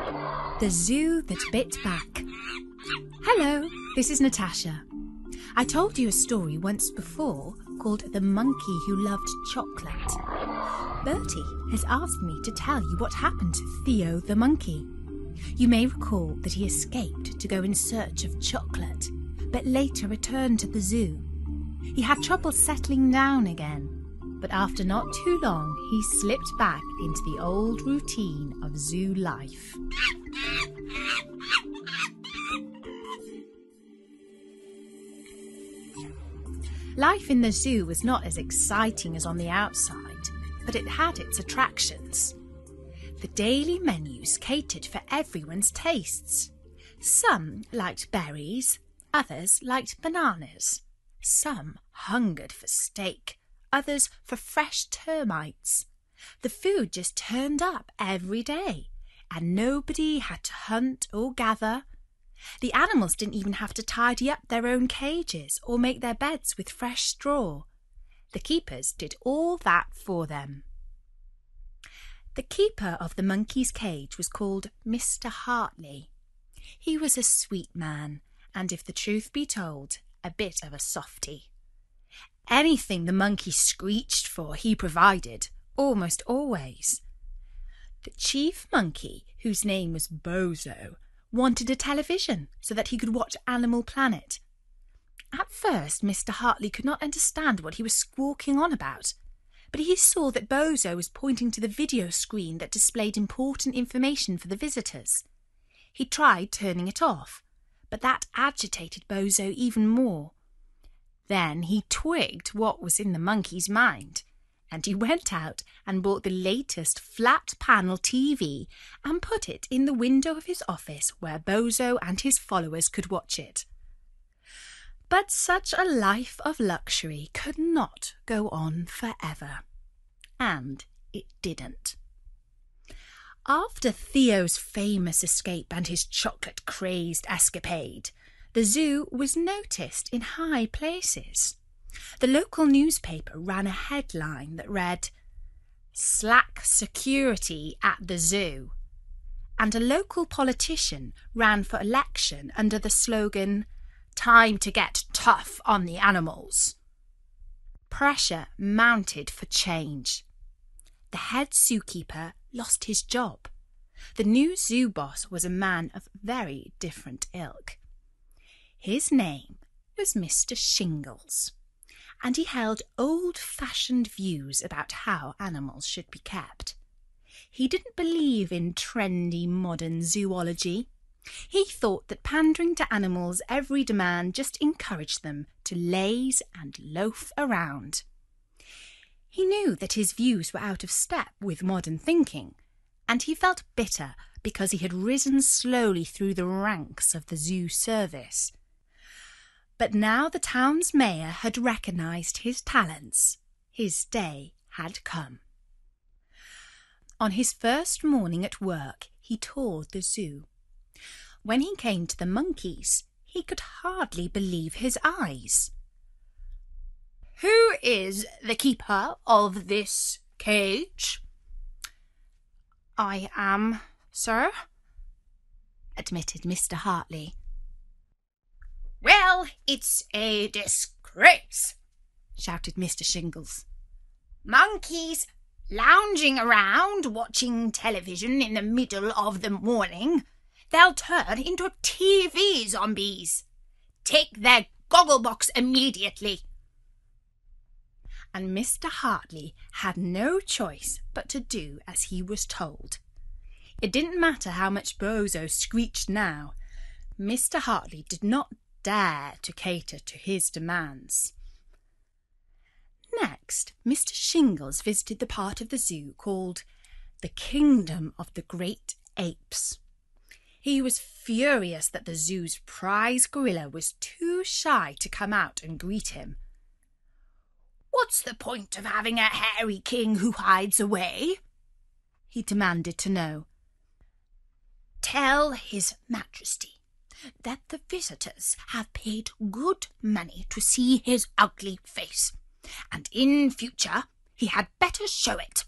The Zoo That Bit Back. Hello, this is Natasha. I told you a story once before called The Monkey Who Loved Chocolate. Bertie has asked me to tell you what happened to Theo the monkey. You may recall that he escaped to go in search of chocolate, but later returned to the zoo. He had trouble settling down again, but after not too long he slipped back into the old routine of zoo life. Life in the zoo was not as exciting as on the outside, but it had its attractions. The daily menus catered for everyone's tastes. Some liked berries, others liked bananas. Some hungered for steak, others for fresh termites. The food just turned up every day, and nobody had to hunt or gather. The animals didn't even have to tidy up their own cages or make their beds with fresh straw. The keepers did all that for them. The keeper of the monkey's cage was called Mr. Hartley. He was a sweet man, and if the truth be told, a bit of a softy. Anything the monkey screeched for, he provided, almost always. The chief monkey, whose name was Bozo, wanted a television so that he could watch Animal Planet. At first, Mr. Hartley could not understand what he was squawking on about, but he saw that Bozo was pointing to the video screen that displayed important information for the visitors. He tried turning it off, but that agitated Bozo even more. Then he twigged what was in the monkey's mind, and he went out and bought the latest flat-panel TV and put it in the window of his office where Bozo and his followers could watch it. But such a life of luxury could not go on forever. And it didn't. After Theo's famous escape and his chocolate-crazed escapade, the zoo was noticed in high places. The local newspaper ran a headline that read, "Slack security at the zoo," and a local politician ran for election under the slogan, "Time to get tough on the animals." Pressure mounted for change. The head zookeeper lost his job. The new zoo boss was a man of very different ilk. His name was Mr. Shingles, and he held old-fashioned views about how animals should be kept. He didn't believe in trendy modern zoology. He thought that pandering to animals' every demand just encouraged them to laze and loaf around. He knew that his views were out of step with modern thinking, and he felt bitter because he had risen slowly through the ranks of the zoo service. But now the town's mayor had recognised his talents. His day had come. On his first morning at work, he toured the zoo. When he came to the monkeys, he could hardly believe his eyes. "Who is the keeper of this cage?" "I am, sir," admitted Mr. Hartley. "Well, it's a disgrace," shouted Mr. Shingles. "Monkeys lounging around watching television in the middle of the morning. They'll turn into TV zombies. Take their goggle box immediately." And Mr. Hartley had no choice but to do as he was told. It didn't matter how much Bozo screeched now. Mr. Hartley did not dare to cater to his demands. Next, Mr. Shingles visited the part of the zoo called the Kingdom of the Great Apes. He was furious that the zoo's prize gorilla was too shy to come out and greet him. "What's the point of having a hairy king who hides away?" he demanded to know. "Tell His Majesty that the visitors have paid good money to see his ugly face, and in future he had better show it."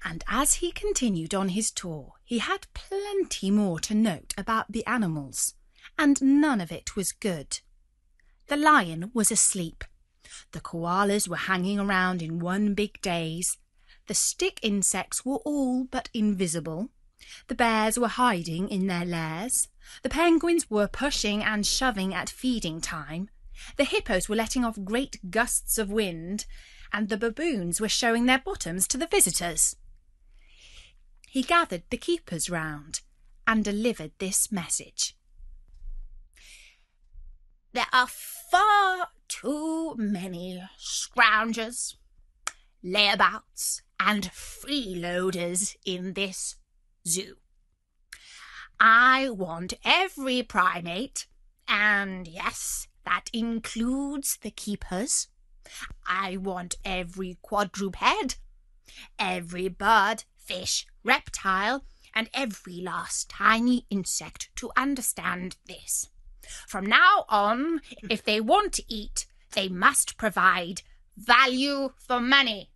And as he continued on his tour, he had plenty more to note about the animals, and none of it was good. The lion was asleep. The koalas were hanging around in one big daze. The stick insects were all but invisible. The bears were hiding in their lairs. The penguins were pushing and shoving at feeding time. The hippos were letting off great gusts of wind, and the baboons were showing their bottoms to the visitors. He gathered the keepers round and delivered this message. There are far too many scroungers, layabouts, and freeloaders in this zoo. I want every primate, and yes, that includes the keepers. I want every quadruped, every bird, fish, reptile, and every last tiny insect to understand this. From now on, if they want to eat, they must provide value for money.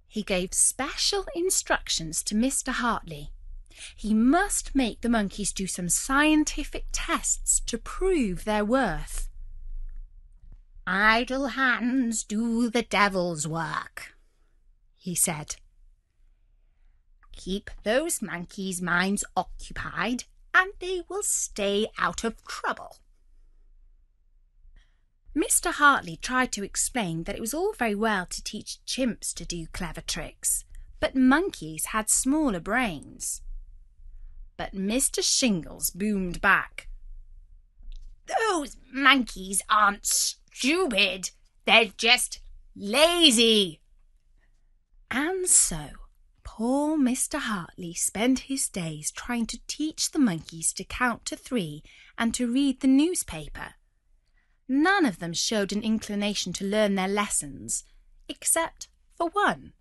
He gave special instructions to Mr. Hartley. He must make the monkeys do some scientific tests to prove their worth. Idle hands do the devil's work, he said. Keep those monkeys' minds occupied, and they will stay out of trouble. Mr. Hartley tried to explain that it was all very well to teach chimps to do clever tricks, but monkeys had smaller brains. But Mr. Shingles boomed back. Those monkeys aren't stupid, they're just lazy. And so poor Mr. Hartley spent his days trying to teach the monkeys to count to 3 and to read the newspaper. None of them showed an inclination to learn their lessons, except for one,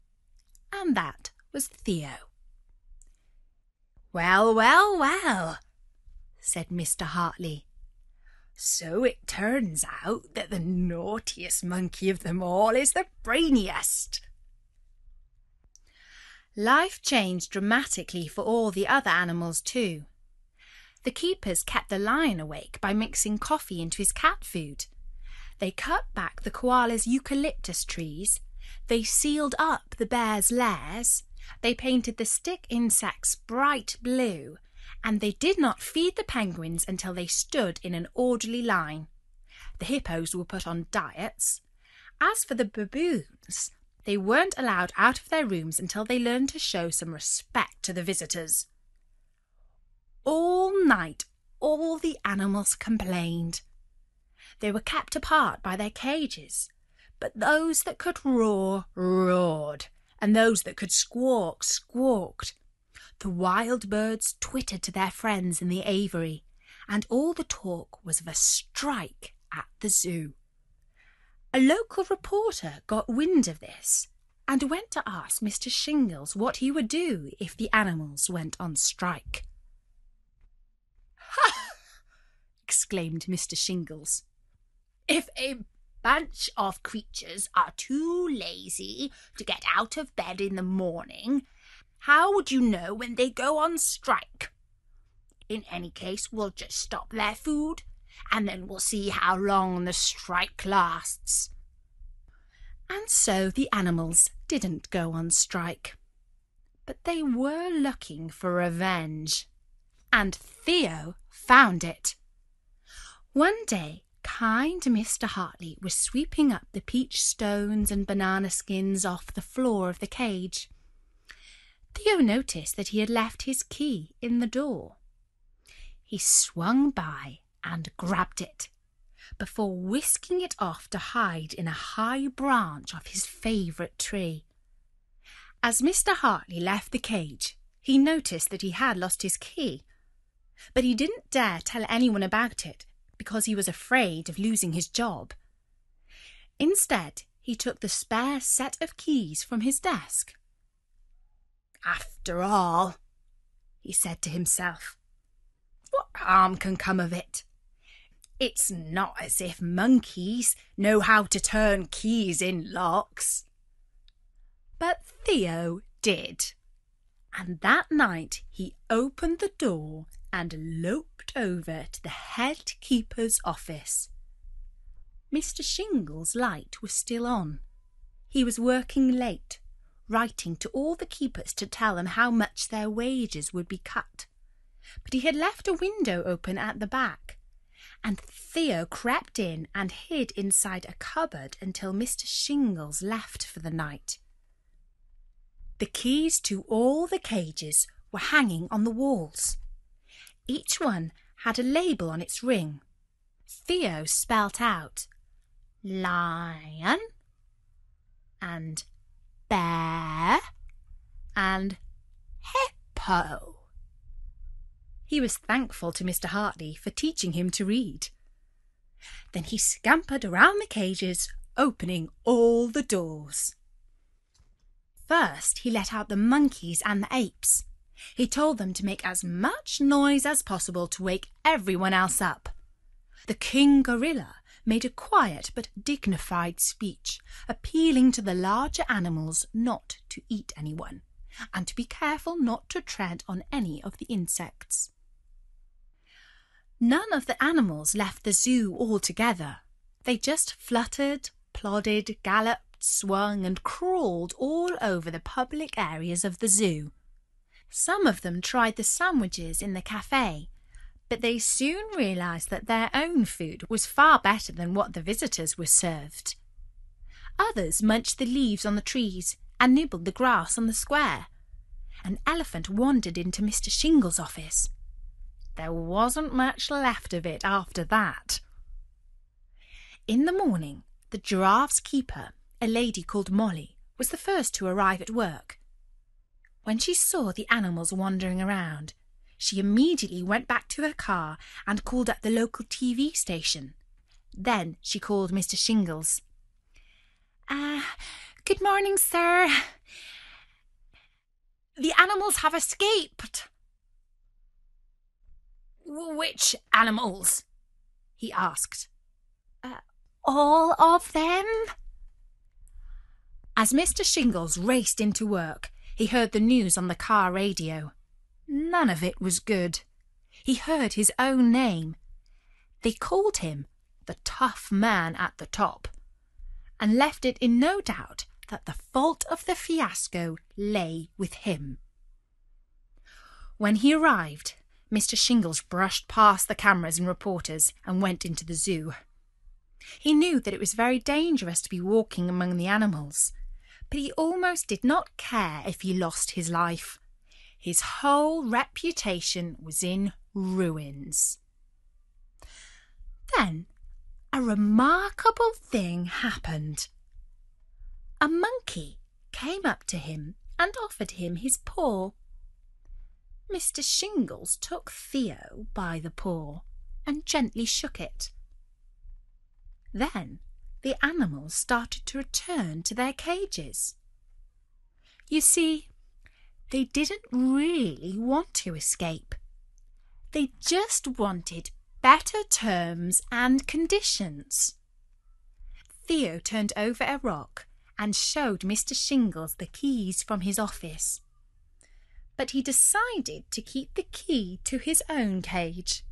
and that was Theo. Well, well, well, said Mr. Hartley. So it turns out that the naughtiest monkey of them all is the brainiest. Life changed dramatically for all the other animals too. The keepers kept the lion awake by mixing coffee into his cat food. They cut back the koala's eucalyptus trees. They sealed up the bears' lairs. They painted the stick insects bright blue. And they did not feed the penguins until they stood in an orderly line. The hippos were put on diets. As for the baboons, they weren't allowed out of their rooms until they learned to show some respect to the visitors. All night, all the animals complained. They were kept apart by their cages, but those that could roar, roared, and those that could squawk, squawked. The wild birds twittered to their friends in the aviary, and all the talk was of a strike at the zoo. A local reporter got wind of this and went to ask Mr. Shingles what he would do if the animals went on strike. "Ha!" exclaimed Mr. Shingles. "If a bunch of creatures are too lazy to get out of bed in the morning, how would you know when they go on strike? In any case, we'll just stop their food, and then we'll see how long the strike lasts." And so the animals didn't go on strike. But they were looking for revenge, and Theo found it. One day, kind Mr. Hartley was sweeping up the peach stones and banana skins off the floor of the cage. Theo noticed that he had left his key in the door. He swung by and grabbed it, before whisking it off to hide in a high branch of his favourite tree. As Mr. Hartley left the cage, he noticed that he had lost his key, but he didn't dare tell anyone about it because he was afraid of losing his job. Instead, he took the spare set of keys from his desk. "After all," he said to himself, "what harm can come of it? It's not as if monkeys know how to turn keys in locks." But Theo did. And that night he opened the door and loped over to the head keeper's office. Mr. Shingle's light was still on. He was working late, writing to all the keepers to tell them how much their wages would be cut. But he had left a window open at the back, and Theo crept in and hid inside a cupboard until Mr. Shingles left for the night. The keys to all the cages were hanging on the walls. Each one had a label on its ring. Theo spelt out lion and bear and hippo. He was thankful to Mr. Hartley for teaching him to read. Then he scampered around the cages, opening all the doors. First, he let out the monkeys and the apes. He told them to make as much noise as possible to wake everyone else up. The king gorilla made a quiet but dignified speech, appealing to the larger animals not to eat anyone, and to be careful not to tread on any of the insects. None of the animals left the zoo altogether. They just fluttered, plodded, galloped, swung and crawled all over the public areas of the zoo. Some of them tried the sandwiches in the cafe, but they soon realised that their own food was far better than what the visitors were served. Others munched the leaves on the trees and nibbled the grass on the square. An elephant wandered into Mr. Shingle's office. There wasn't much left of it after that. In the morning, the giraffe's keeper, a lady called Molly, was the first to arrive at work. When she saw the animals wandering around, she immediately went back to her car and called up the local TV station. Then she called Mr. Shingles. Good morning, sir. The animals have escaped. Which animals? He asked. All of them? As Mr. Shingles raced into work, he heard the news on the car radio. None of it was good. He heard his own name. They called him the tough man at the top, and left it in no doubt that the fault of the fiasco lay with him. When he arrived, Mr. Shingles brushed past the cameras and reporters and went into the zoo. He knew that it was very dangerous to be walking among the animals, but he almost did not care if he lost his life. His whole reputation was in ruins. Then a remarkable thing happened. A monkey came up to him and offered him his paw. Mr. Shingles took Theo by the paw and gently shook it. Then the animals started to return to their cages. You see, they didn't really want to escape. They just wanted better terms and conditions. Theo turned over a rock and showed Mr. Shingles the keys from his office. But he decided to keep the key to his own cage,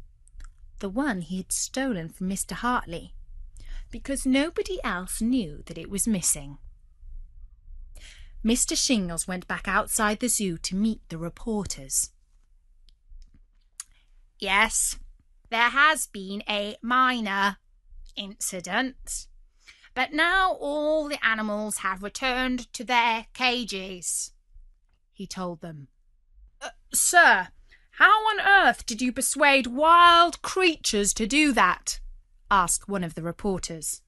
the one he had stolen from Mr. Hartley, because nobody else knew that it was missing. Mr. Shingles went back outside the zoo to meet the reporters. Yes, there has been a minor incident, but now all the animals have returned to their cages, he told them. Sir, how on earth did you persuade wild creatures to do that? Asked one of the reporters.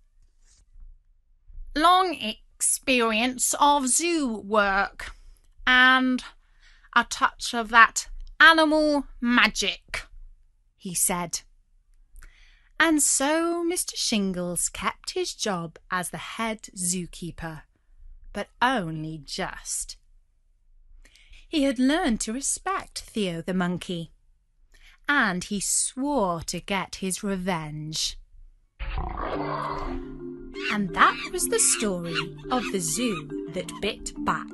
Long experience of zoo work and a touch of that animal magic, he said. And so Mr. Shingles kept his job as the head zookeeper, but only just. He had learned to respect Theo the monkey, and he swore to get his revenge. And that was the story of the zoo that bit back.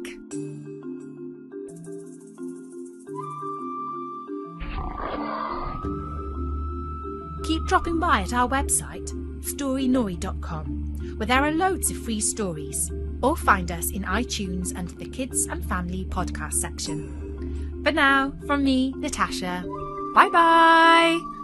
Keep dropping by at our website, storynori.com, where there are loads of free stories, or find us in iTunes under the Kids and Family podcast section. For now, from me, Natasha, bye-bye!